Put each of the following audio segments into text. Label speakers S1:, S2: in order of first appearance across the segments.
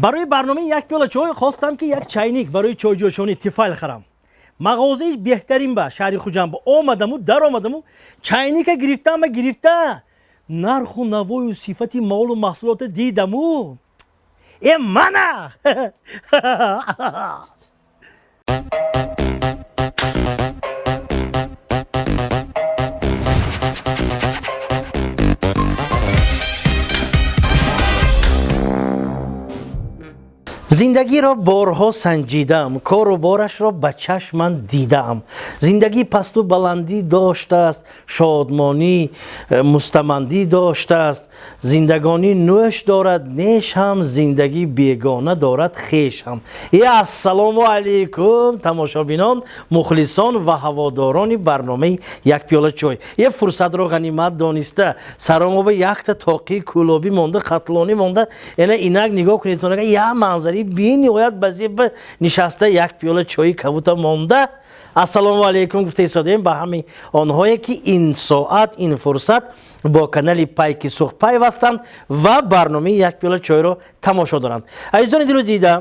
S1: برای برنامه یک پیاله چای خواستم که یک چایnik برای چای جوشانی تیفایل خرم. مغازه بهترین با شهر خوجم با آمدم و در آمدم و چایnik گرفتم و گرفته نرخ و نوای و صفتی مال و محصولات دیدم و منه. زندگی را بارها سنجیدم، کار و بارش را به چشم دیدم. زندگی پست و بلندی داشته است، شادمانی مستمندی داشته است. زندگانی نوش دارد نیش هم، زندگی بیگانه دارد خیش هم. السلام علیکم تماشابینان، مخلصان و هواداران برنامه یک پیاله چای. یه فرصت را غنیمت دانسته سرامو به یک تا تاقی کلابی مونده، خطلانی مونده. یعنی اینک نگاه کنید تو یه منظری بی نهایت بازی به نشسته یک پیاله چای کبوتر مانده. السلام علیکم گفته ایستادیم به همه آنهایی که این ساعت این فرصت با کانال пайки суғд پیوستند و برنامه یک پیاله چای را تماشا دارند. عزیزان دل و دیده،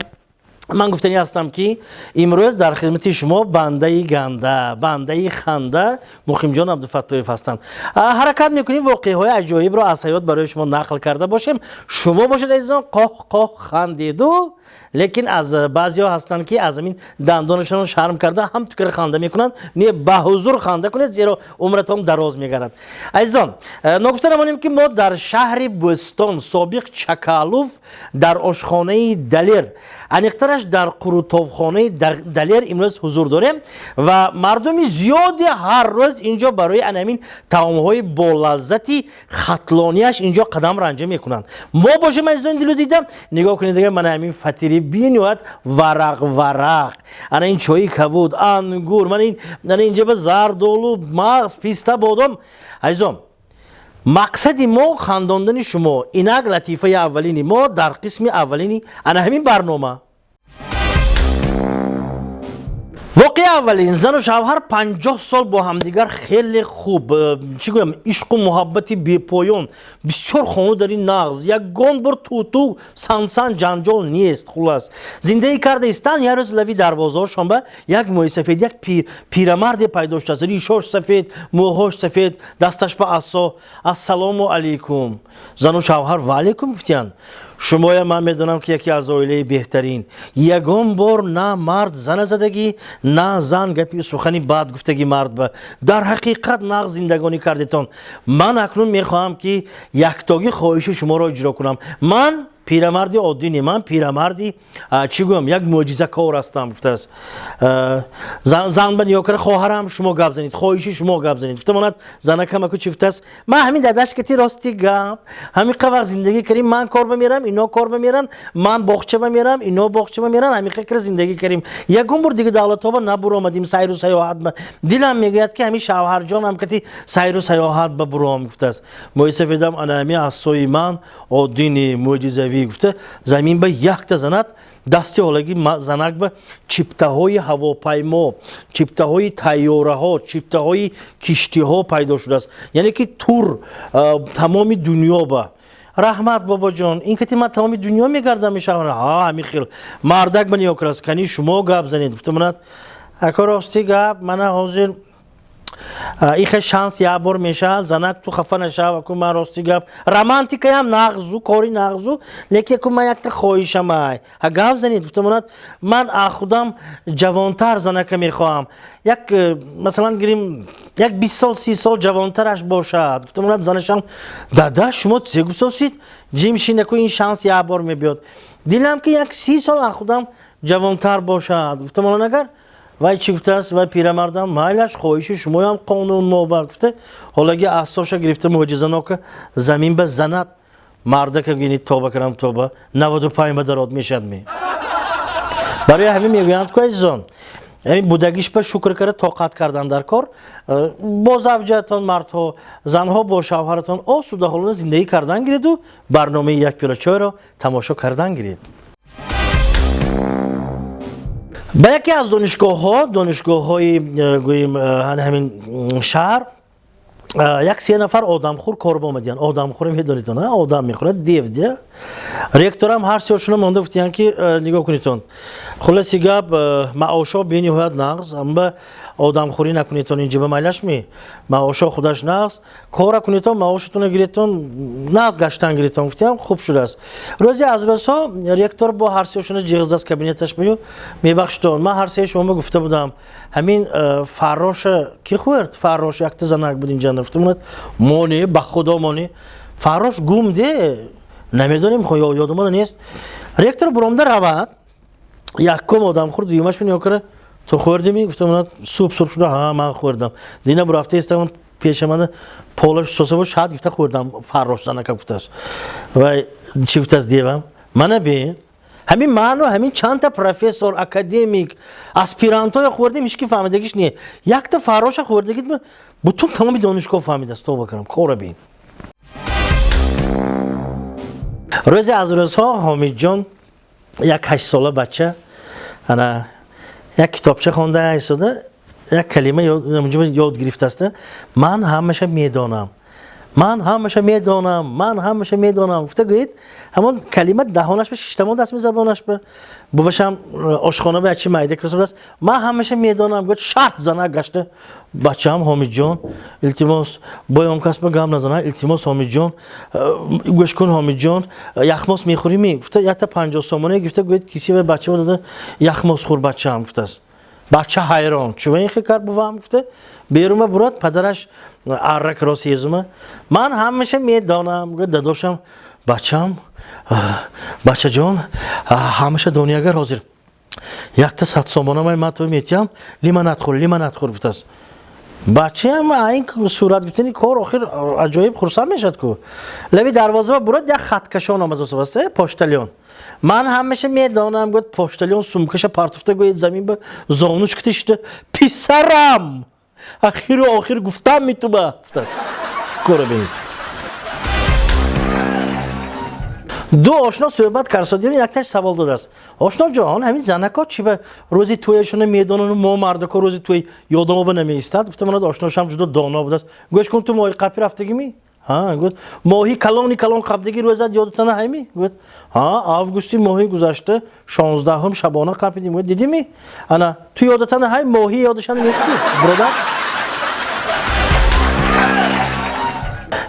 S1: من گفتنی هستم که امروز در خدمت شما بنده گنده، بنده خنده مقیمجان عبدوفتاев هستند. حرکت میکنیم واقعه های عجایب را از حیات برای شما نقل کرده باشیم. شما باشید عزیزان قاه قاه خندید و لیکن از بعضی ها هستند که از این دندانشان شرم کرده هم تو که خنده میکنند. نه به حضور خنده کنید زیرا عمرتون دراز میگردد. عزیزان نگفته نمانیم که ما در شهر بوستان سابق چکالوف در آشخانه دلیر انیخترش در قروتوفخانه دلیر امروز حضور داریم و مردم زیادی هر روز اینجا برای همین طعام‌های با لذتی خطلانیش اینجا قدم رنجه میکنند. ما باشیم عزیزان دلو دیدم نگاه کنید دیگه من همین فطیری بینواد ورق انا این چای کبود انگور من اینجا به زردالو مغز پیسته بادم. عزیزان مقصد ما خنداندن شما اینک لطیفه اولینی ما در قسم اولینی انا همین برنامه. واقعی اولین زن و شوهر 50 سال با همدیگر خیلی خوب چی گویم عشق و محبتی بی پایان بسیار خانو در این نغز یک گون بر تو سنسان جنجال نیست. خلاص زندگی کرده استن. یه روز لوی دروازه شنبه یک موی سفید یک پیرمرد پیدا شد، ریشاش سفید موهاش سفید دستش به عصا. السلام علیکم. زن و شوهر و علیکم گفتن. شما من میدونم که یکی از عائله بهترین یگان بار نه مرد زن زدگی نه زن گپی سخنی بد گفتگی مرد به در حقیقت نقض زندگانی کردتان. من اکنون میخواهم که یکتاگی خواهش شما را اجرا کنم. من پیرمردی عادی نیم، من پیرمردی چی گویم یک معجزه کار هستم. گفته است زن به نیا کرده خواهرم شما گپ زنید، خواهشی شما گپ زنید. گفته ماند زنکم اکو چی گفته است من همین داداش کتی راستی گپ همین قوق زندگی کردیم. من کار بمیرم اینا کار بمیرن، من باغچه بمیرم اینا باغچه بمیرن، همین فکر زندگی کردیم. یکم بار دیگه دولت ها نبر آمدیم سیر و سیاحت. دلم میگه که همین شوهر جان هم کتی سیر و سیاحت به برام. گفته است مویسفیدم انا همین از سوی من عادی معجزه گفته زمین به یک تا زند دستی حالگی زنک به چیپته های هواپیما، چیپته های تیاره ها، چیپته های کشتی ها پیدا شده است. یعنی که تور تمام دنیا با رحمت بابا جان این که من تمام دنیا میگردم میشم. همین خیل مردک بنی اکراس کنی شما گپ زنید. گفته من اکا راستی گپ من حاضر ایخ شانس یه بار میشه زنک تو خفه نشه که من راستی گپ رومانتیکه هم نغزو کاری نغزو لیکن که من یک تا خواهشم های گپ زنید. گفتم من خودم جوانتر زنک میخواهم یک مثلا گریم یک 20 سال 30 سال جوانترش باشد. گفتم زنشم دادا شما چه گفتید جیمشینه که این شانس یه بار میبیاد. دیدم که یک 30 سال خودم جوانتر باشد. گفتم اگر وای چی گفته است وای پیرمردم مایلش خواهش شما هم قانون ما گفته حالا اگه اساسش گرفته معجزه ناکه زمین به زند مرده که ببینید توبه کردم توبه 95 مدرات میشد می برای همین میگویند که عزیزان همین بودگیش به شکر کرده طاقت کردن در کار با زوجتان مردها زنها با شوهرتان آسوده حالانه زندگی کردن گیرید و برنامه یک پیاله چای را تماشا کردن گیرید. به یکی از دانشگاه‌های گوییم همین شهر یک 3 نفر آدمخور کار با آمدن. آدمخور میدونید نه آدم میخوره دیو ректорам ҳар сеошона монда гуфтиян ки нигоҳ кунитон хулоси гап маошо бениҳоят нағз амба одамхӯрӣ накунитон инҷиба майлашми маошо худаш нағз кора кунитон маошатона гиритон нағз гаштан гиритон гуфтиям хуб шудааст рӯзи аз рӯзҳо ректор бо ҳар сеошона ҷиғз даст кабинеташ бию мебахшитон ман ҳар сеи шумо гуфта будам ҳамин фарроша ки хӯрд фаррош якта занак буд инҷа нафтамонад моне ба худо моне фаррош гум де намедонем ёдамода нест ректор буромда равад якум одамхӯр дуюмаш нигоҳ кара то хӯрдими гуфтам суп сурх шуда ҳа ман хӯрдам дина бурафта истам пеша мана полаш соса буд шаҳад гифта хӯрдам фаррош занака гуфтааст вай чи гуфтааст девам мана бин ҳамин ману ҳамин чандта профессор академик аспирантоя хӯрдем ҳички фаҳмидагиш не якта фарроша хӯрдагид бутун тамоми донишгоҳ фаҳмидааст то карам кора бин рӯзе аз рӯзҳо ҳомидҷон як 8 сола бача ана як китобча хонда истода як калима ёд гирифтааст ман ҳамаша медонам ман ҳамаша медонам ман ҳамаша медонам гуфта гӯед ҳамон калима даҳонаш ба шиштамон даст ми забонаш ба бувашам ошхона ба ячи майда кирсудааст ман ҳамаша медонам гӯед шарт занак гашта бачаам ҳомидҷон илтимос боён кас ба гам назана илтимос ҳомидҷон гӯш кун ҳомидҷон яхмос мехӯрими гуфта якта 50 сомоне гифта гӯед киси ва бачао дада яхмос хӯр бачаам гуфтааст бача ҳайрон чува ин хикар бувам гуфта берума бурад падараш аррак рос езума ман ҳамаша медонам гӯед дадошам бачам бачаҷон ҳамаша дониягар ҳозир якта 100 сомонамай ман то метиям лимонад хӯр гуфтааст бачаам айн сурат гуфтани кор охир аҷоиб хурсанд мешад ку лави дарвоза бурад як хаткашон омадасобаст поштальон ман ҳамаша медонам гӯед поштальон сумкаша партофта гӯед замин ба зонуш китишда писарам ахиру охир гуфтам митуба гуфтааст кора бинед ду ошно суҳбат карсодиро якташ савол додааст ошно ҷон ҳамин занако чи ба рӯзи тӯяшона медонану мо мардако рӯзи тӯй ёдамоба намеистад гуфта манад ошношам ҷудо доно будааст гӯш кун ту моҳи қапи рафтагими гӯд моҳи калони калон қабдаги рӯзат ёдатана ҳайми гӯд августи моҳи гузашта 16 шабона қапидим гӯд дидими ана ту ёдатана ҳай моҳи ёдашан нест бродар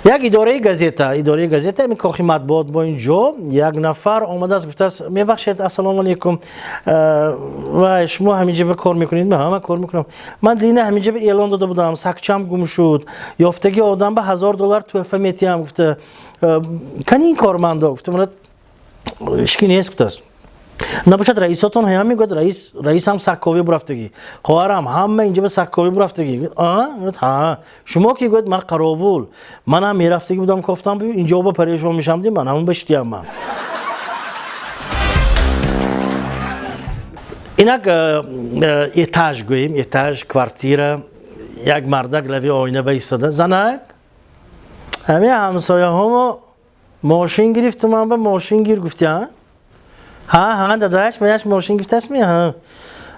S1: як идораи газета ами кохи матбуот бо инҷо як нафар омадааст гуфтааст мебахшед ассалому алайкум вай шумо ҳаминҷаба кор мекунед ман кор мекунам ман дина ҳаминҷаба эълон дода будам сагчам гум шуд ёфтаги одам ба $1000 тӯҳфа метиҳам гуфта кани ин кормандо гуфта манад ишки нест гуфтааст набошад раисотон ҳами гӯд раисам сакковӣ бурафтагӣ хоҳарам ҳама инҷа ба сакковӣ бурафтагӣ шумо ки гӯд ман қаровул манам мерафтагӣ будам кофтам бию инҷо ба парешон мешамди ман ҳамон ба штиям ман инак этаж гӯем этаж квартира як мардак лави оина ба истода занак ҳамин ҳамсояҳомо мошин гирифту ман ба мошин гир гуфтиам дадаш баяш мошин гифтасми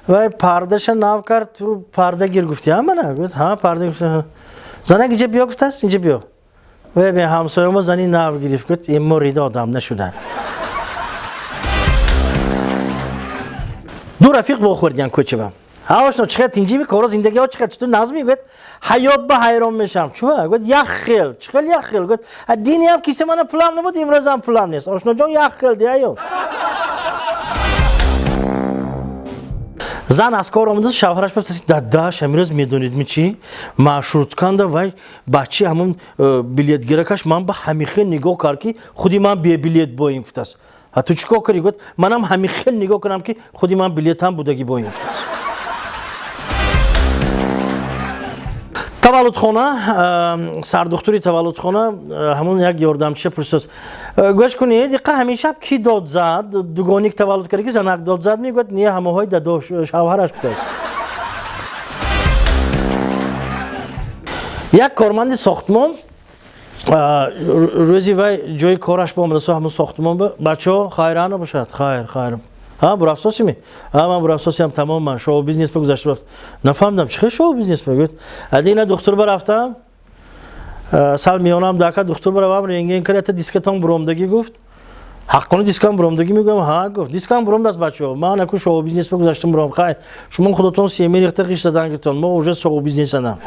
S1: вай пардаша нав кард ту парда гир гуфти мана гуфт парда гуфт занак инҷа биё гуфтааст инҷа биё вай бе ҳамсоямо зани нав гирифт гуфт ин морида одам нашуда ду рафиқ вохӯрдиян кӯчаба ошно чихед инҷиби кора зиндагиҳо чихед чуту назми гӯед ҳаёт ба ҳайрон мешам чува гӯед як хел чихел як хел гӯед диниам киса мана пулам набуд имрӯзам пулам нест ошноҷон як хел ди ҳаёт зан аз кор омадаст шавҳараш гуфт дадаш амирӯз медонед ми чӣ маршрутканда вай бачи ҳамон билетгиракаш ман ба ҳамихел нигоҳ кард ки худи ман бебилет бо ин гуфтааст ту чӣ кор кардӣ гӯед манам ҳамихел нигоҳ кардам ки худи ман билетам будагӣ бо ин гуфтааст таваллудхона сардухтури таваллудхона ҳамон як ёрдамчиша пурсид гӯш кунед иқа ҳамин шаб ки дод зад дугоник таваллуд кард ки занак дод зад мегӯяд не ҳамаҳои дадо шавҳараш будааст як корманди сохтмон рӯзи вай ҷои кораш ба омадасу ҳамон сохтмон бачаҳо хайрана бошад хайр бурафсосими ман бурафсосиам тамоман шоу бизнес ба гузашта рафт нафаҳмидам чӣ хел шоу бизнес ба гӯфт адина духтур ба рафтам сал миёнам дака духтур ба равам ренген кард ята дискатон буромдагӣ гуфт حقانه دیسکان برامدگی میگم ها گفت دیسکان برام دست بچه‌ها من اکو شو بیزنس بگذاشتم برام خیر شما خودتون سیمی ریخته قیش دادن گفتن ما اوج شو بیزنس نه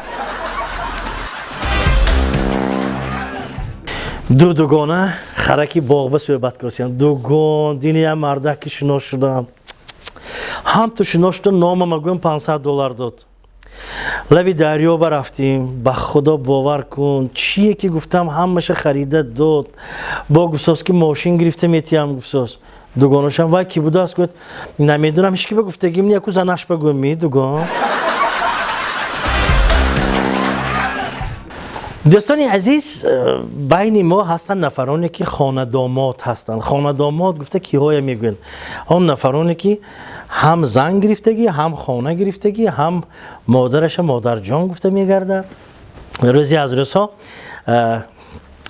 S1: دوگانه خرکی باغ به صحبت کردیم دوگان دینی هم مردکی شناس شدم هم تو شناس شدم نامم مگویم $500 داد لوی دریا برفتیم با خدا باور کن چیه که گفتم همش خریده داد با گفتاس که ماشین گرفته میتیم گفتاس دوگانشم وای کی بوده است گفت نمیدونم هیچ کی بگفتگیم نی اکو زنش بگم می دوگان دوستانی عزیز بین ما هستن نفرانی که خانه داماد هستن خانه داماد گفته کیهای میگن آن نفرانی که هم زن گرفتگی هم خانه گرفتگی هم مادرش مادر جان گفته میگرده روزی از روزها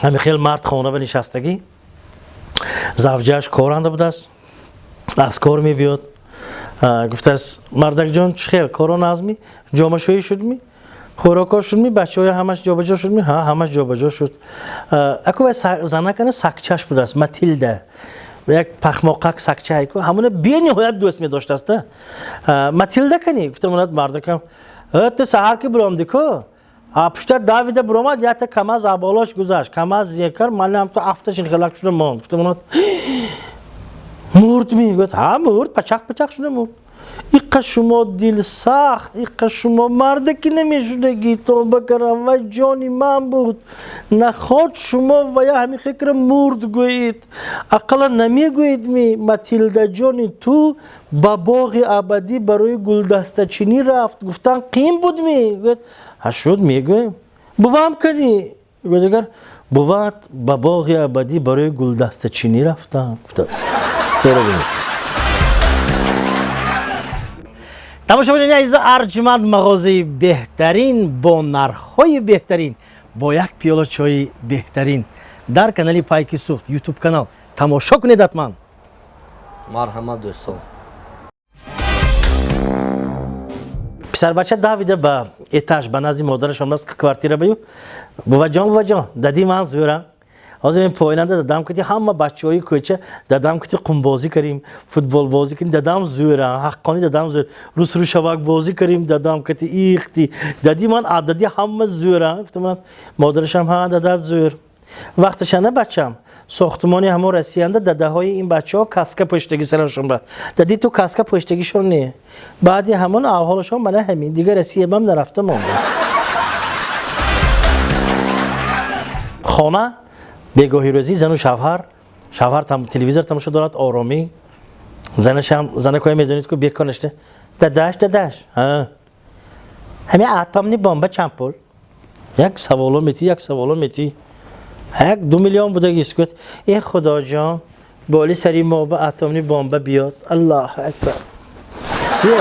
S1: همین خیلی مرد خانه بنشستگی زوجهش کارنده بوده است از کار میبیاد گفته است مردک جان خیلی کارا نظمی جامعه شویی شد می خوراکا شد می بچه‌های همش جابجا شد می ها همش جابجا شد اکو زنه کنه سکچش بوده است ماتیلده یک پخماقک سکچه ایکو همونه بی نهایت دوست می داشته است ماتیلده کنی گفتم اونات مردکم تو سحر که برامدی که پشت داویده برامد یا تا کم از عبالاش گذاشت کم از زیکر من هم تو افتش این خلاق شده مان گفتم اونات مرد می گفت ها مرد پچق شده مرد ایقا شما دل سخت ایقا شما مرده که نمیشدگی تو بکرم و جانی من بود نخواد شما و یا همین فکر مرد گویید اقلا نمیگویید می ماتیلدا جانی تو با باغ ابدی برای گلدسته چینی رفت گفتن قیم بود می گفت هشود میگویم بوام کنی گفت اگر بوات با باغ ابدی برای گلدسته چینی رفتن گفت کارو بینید تماشاگران عزیز ارجمند مغازه بهترین با نرخ‌های بهترین با یک پیاله چای بهترین در کانال пайки суғд یوتیوب کانال تماشا کنید حتما مرحمت دوستان پسر بچه دویده به اتاج به نزد مادرش آمد که کوارتیره بیو بابا جان دادی من زورم از این پاییننده دادم که همه بچه‌های کوچه دادم که قم بازی کردیم فوتبال بازی کردیم دادم زوره حقانی دادم زور رو شباک بازی کردیم دادم که ایختی دادی من عددی همه زوره گفتم مادرش هم ها دادت زور وقتش نه بچم ساختمانی همه رسیدنده داده های این بچه‌ها کاسکا پشتگی سرشون با دادی تو کاسکا پشتگیشون نه بعدی همون احوالشون من همین دیگه رسیدم نرفته مونده خانه بگاهی روزی زن و شوهر تلویزیون تماشا دارد آرامی زنش هم زن که میدونید که بیکنش نه داداش ها همین اتمی بمب چند پول یک سوالو میتی 2 میلیون بوده گیسکوت ای خدا جان بالی سری ما به اتمی بمب بیاد الله اکبر سیه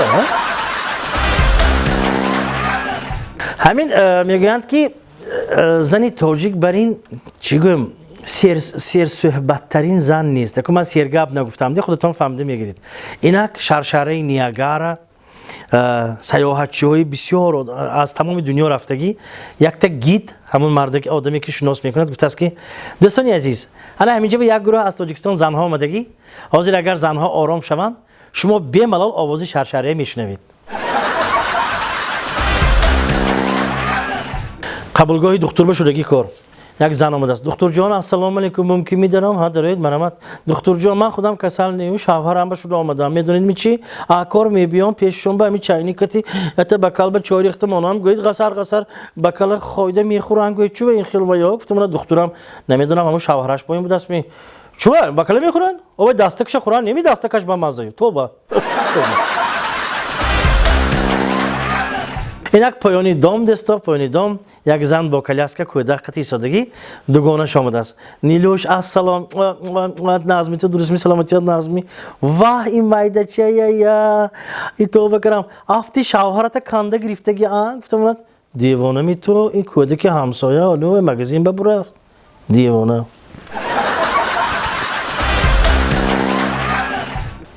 S1: همین میگویند که زنی تاجیک بر این چی گویم سیر صحبت ترین زن نیست که من سیرگاب نگفتم خودتون فهمیده میگیرید اینک شرشره نیاگارا سیاحتچی های بسیار از تمام دنیا رفتگی یک تا گید همون مرده که آدمی که شناس میکند گفته است که دوستانی عزیز حالا همینجا به یک گروه از تاجیکستان زنها آمدگی حاضر اگر زنها آرام شوند شما به ملال آواز شرشره میشنوید قبولگاهی دکتر بشودگی کار یک زن آمده است دکتر جان السلام علیکم ممکن میدارم ها دارید مرحمت دکتر جان من خودم کسل نیم شوهرم به شده آمدم میدونید می چی کار میبیام پیششون به می چاینی کتی اته بکال به چای ریخته مانم گوید قصر بکال خویده میخورن گوید چوب این خیلی ویا گفتم دکترم نمیدونم همون شوهرش با این بود است می چوب بکال میخورن او دستکش خورن نمی دستکش با مزه توبه اینک پایانی دام دستا پایانی دام یک زن با کلیاسکا کودک قطعی سادگی دوگانش آمده است نیلوش السلام نازمی تو درست می سلامتی نازمی واه این مایده چیه یا این تو بکرم افتی شوهرت کنده گرفتگی گفتم دیوانه می تو این کودک همسایه آلو مگزین ببره دیوانه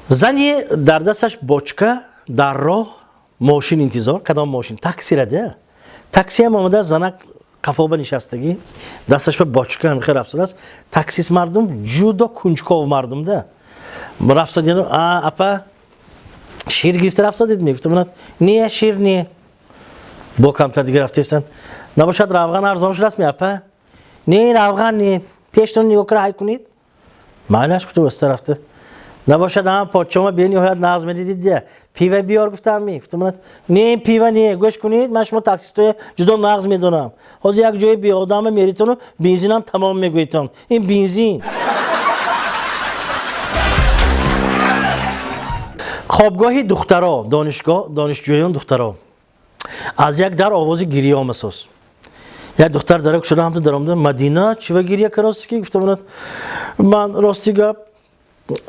S1: زنی در دستش بچکه در راه ماشین انتظار کدام ماشین تاکسی رده تاکسی هم آمده زنک қафоба нишастагӣ, дасташ ба бочка ҳамин хел рафтодаст. Таксист мардум ҷудо кунҷков мардумда. Рафтод яно апа шир гирифта рафтодид мефтамонад. Не шир не. Бо камтар дигар рафтестан. Набошад равған арзон шудааст апа. Не равған не. Пештон нигоҳ кара ҳай кунид. Майлаш гуфта васта рафта. Набошад подшоҳма бениҳоят нағз медидид де. Пива биёр гуфтам мефтамонад. Не пива не. Гӯш кунид. Ман шумо таксистои ҷудо нағз медонам. Ҳозир як ҷои беодама меритону бензинам тамом мегӯитон. Ин бензин. хобгоҳи духтаро, донишҷӯён духтаро. Аз як дар овози гирия омасос. Як духтар дара кушода ҳамту даромада Мадина чива гирия каростики гуфтамонад. Ман рости гап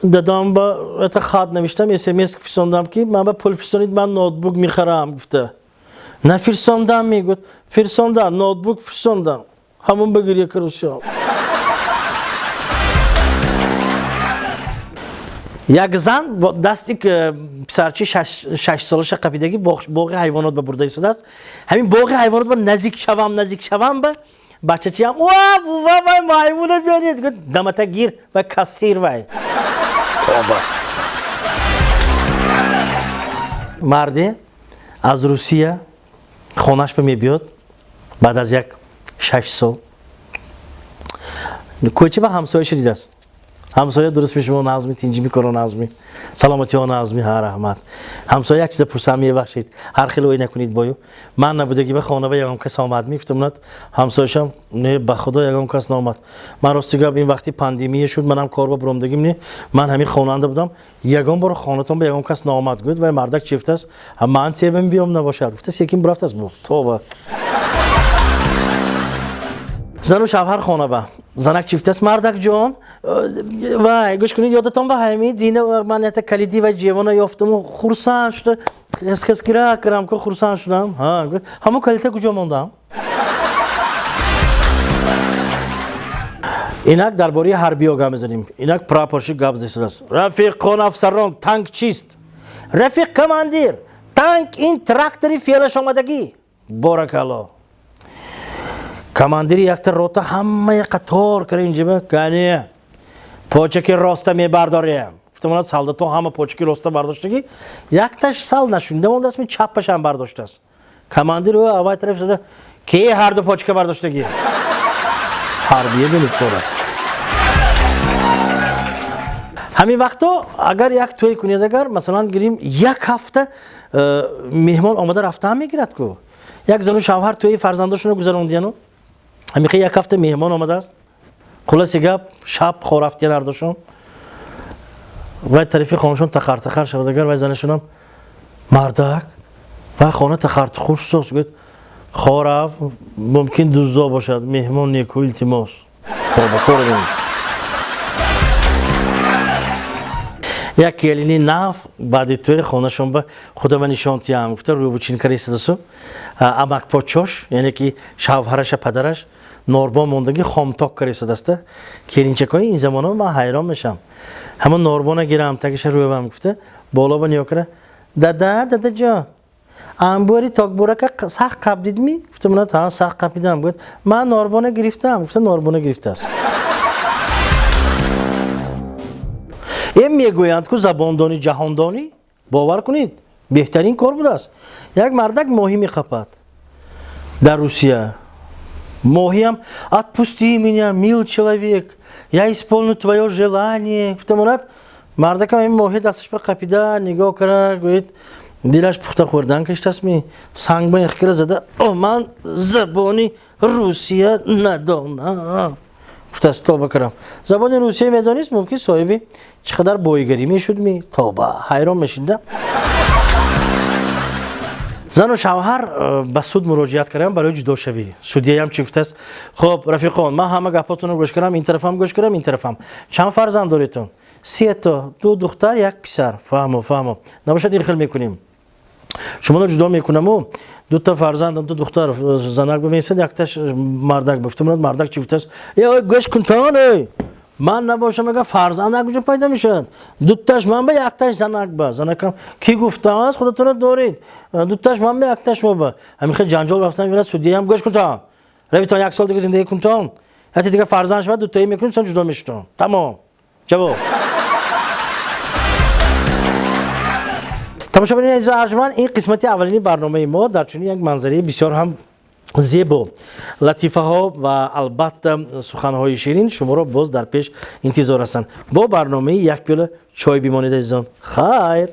S1: дадам ба это хат навиштам, смс фирсондам ки ман ба пул фирсонид ман ноутбук мехарам гуфта. На фирсондам мегӯд. Фирсондам, ноутбук фирсондам. Ҳамон ба гирия каросиам. Як зан дасти писарчи 6 солаша қапидагӣ боғи ҳайвонот ба бурда истодааст. Ҳамин боғи ҳайвонот ба назик шавам ба бачачиам вай маймуна биёред гӯд дамата гир ва кассир вай. Тоба. Марде аз Русия хонаш ба мебиёд баъд аз як 6 сол. Кӯча ба ҳамсояша дидааст. ҳамсоя дуруст мешумо назми тинҷими коро назми саломатиҳо назми ҳа раҳмат. Ҳамсоя як чиза пурсам мебахшед. Ҳар хел ой накунед бою. Ман набудагӣ ба хона ба ягон кас омад мефтамонад. Ҳамсояшам не ба худо ягон кас наомад. Ман рости гап ин вақти пандемия шуд, манам кор ба буромдагим не. Ман ҳамин хонанда будам. Ягон бор хонатон ба ягон кас наомад гӯд ва мардак чӣ гуфтааст? Ман себем биём набошад. Гуфтааст яким бурафтааст бо. Тоба. зану шавҳар хона ба занак чӣ гуфтааст? Мардак ҷон вай гӯш кунед ёдатон ба ҳамин дина ман ята калиди ва ҷевона ёфтаму хурсанд шуда хескира карам ко хурсанд шудам. Ҳамон калита куҷо мондам? инак дар бораи ҳарбиё гап мезанем. Инак прапорши гап застодааст. Рафиқон афсарон танк чист? Рафиқ командир танк ин трактори феълашомадагӣ. Боракалло. командири якта рота ҳамаи қатор кара инҷиба кани почаки роста мебардорем. Гуфтамонад солдато ҳама почаки роста бардоштагӣ. Якташ сал нашунда мондааст, ми чапашам бардоштааст. Командир авай тараф зада ки ҳарду почка бардоштагӣ. ҳарбия бинед кора. ҳамин вақто агар як тӯй кунед, агар масалан гирим як ҳафта меҳмон омада рафта ҳам мегирад ку. Як зану шавҳар тӯи фарзандошонро гузарондияну. ҳамиқа як ҳафта меҳмон омадааст. хулоси гап шаб хорафтиян ардошон. вай тарафи хонашон тақар шавад, агар вай занашонам мардак вай хона тақартухур сос гӯд хорав мумкин дуззо бошад, меҳмон неку илтимос. Тоба кор бин. як келини нав баъди тӯи хонашон ба худама нишонтиям гуфта рӯбучин истадасу амакпочош, яъне ки шавҳараша падараш норбон мондагӣ хомток каристадааста. Келинчакои ин замона ман ҳайрон мешам. ҳамон норбона гирам тагиша рӯвам гуфта боло ба ниё кара дадаҷон амбори токборака сах қабдидми? Гуфтамонад ҳа сах қабдидам. Гуфт ман норбона гирифтам. Гуфта норбона гирифтааст. ин мегӯянд ку забондонӣ ҷаҳондонӣ бовар кунед беҳтарин кор будааст. Як мардак моҳӣ меқапад дар Русия. Моҳиам отпусти меня, мил человек, я исполню твое желание. Гуфтамонад мардакам ин моҳӣ дасташ ба қапида нигоҳ кара гӯед дилаш пухта хӯрдан каштааст ми сангба яхкира зада ман забони Русия надонам. гуфтааст тоба карам. Забони Русия медонист мумкин соҳиби чӣ қадар боигарӣ мешуд ми? Тоба ҳайрон мешида. зану шавҳар ба суд муроҷиат кардам барои ҷудошавӣ. Судяям чӣ гуфтааст? Хоб рафиқон ман ҳама гапотонро гӯш кардам, ин тарафам гӯш кардам, ин тарафам. Чанд фарзанд доритон? 3 то, 2 духтар, 1 писар. Фаҳмо. Набошад ин хел мекунем. шуморо ҷудо мекунаму 2 та фарзанд, 2 духтар занак бемесад, якташ мардак бифтамонад мардак чӣ гуфтааст? гӯш кун тон ман набошам ага фарзандак куҷо пайда мешавад? 2 таш ман ба 1 таш занак ба. Занакам ки гуфтааст худатонро доред? 2 таш ман ба 1 таш мо ба. ҳамин хел ҷанҷол рафтан гирад судяям гӯш кун тон رویتان 1 سال دیگه زندگی کنتان حتی دیگه فرزند شود دوتایی میکنیم سان جدا میشتان تمام جواب تماشاگران عزیز و ارجمند این قسمت اولینی برنامه ما در چنین یک منظره بسیار هم زیبا لطیفه ها و البته سخنهای شیرین شما را باز در پیش انتظار هستند با برنامه یک پیاله چای بمانید عزیزان خیر